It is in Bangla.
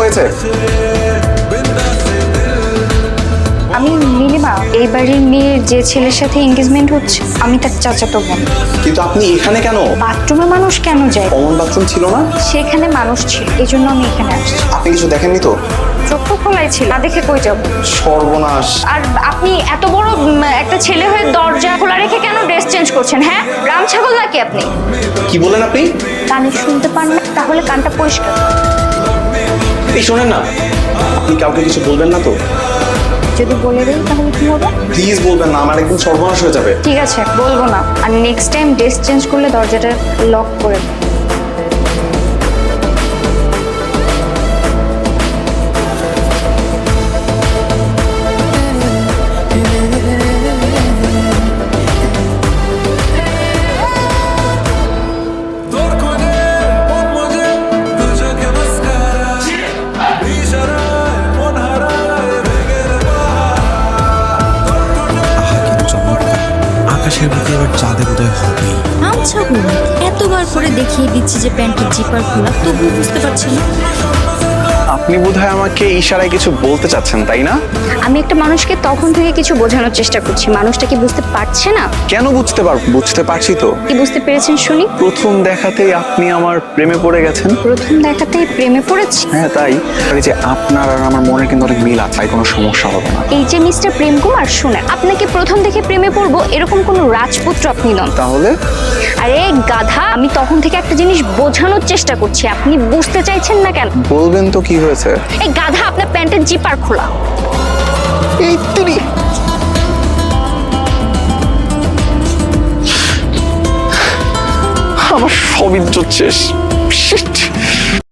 হয়েছে? আমি নীলিমা, এই বাড়ির মেয়ের যে ছেলের সাথে এঙ্গেজমেন্ট হচ্ছে আমি তার চাচাতো বোন। কিন্তু আপনি এখানে কেন? বাথরুমে মানুষ কেন যায়? কমন বাথরুম ছিল না? সেখানে মানুষ ছিল, এই জন্য আমি এখানে আসছি। আপনি কিছু দেখেননি তো? চোখ তো খোলাই ছিল, না দেখে কই যাব? সর্বনাশ। আর আপনি এত বড় একটা ছেলে হয়ে দরজা খোলা রেখে কেন ড্রেস চেঞ্জ করছেন? হ্যাঁ, রাম ছাগল নাকি আপনি? কি বলেন আপনি? কানে শুনতে পান না? তাহলে কানটা পরিষ্কার করুন। এই শোনেন না, আপনি কাউকে কিছু বলবেন না তো? যদি বলে দেই তাহলে কি হবে? প্লিজ বলবেন না, আমার একদম সর্বনাশ হয়ে যাবে। ঠিক আছে, বলবো না। আর নেক্সট টাইম ড্রেস চেঞ্জ করলে দরজাটা লক করে দেব। আকাশের বুকে এবার চাঁদের উদয় হবেই। আচ্ছা বলুন, এতবার করে দেখিয়ে দিচ্ছি যে প্যান্টের জিপার খোলা, তবুও বুঝতে পারছি না। আপনি বোধহয় আমাকে ইশারায় কিছু বলতে চাচ্ছেন, তাই না? আমি একটা মানুষকে তখন থেকে কিছু বোঝানোর চেষ্টা করছি, মানুষটা কি বুঝতে পারছে না? কেন বুঝতে পারবো? বুঝতে পারছি তো। কি বুঝতে পেরেছেন শুনি? প্রথম দেখাতেই আপনি আমার প্রেমে পড়ে গেছেন। প্রথম দেখাতেই প্রেমে পড়েছি? হ্যাঁ তাই। আর এই যে আপনার আর আমার মনের কিন্তু অনেক মিল আছে, তাই কোনো সমস্যা হবে না। এই যে মিস্টার প্রেম কুমার, শুনেন, আপনাকে প্রথম দেখে প্রেমে পড়বো এরকম কোনো রাজপুত্র আপনি নন। তাহলে? আরে গাধা, আমি তখন থেকে একটা জিনিস বোঝানোর চেষ্টা করছি, আপনি বুঝতে চাইছেন না কেন? বলবেন তো কি হয়েছে? এই গাধা, আপনার প্যান্টের জিপার খোলা। এই তিনি আমার সব ইজ্জত শেষ। Shit!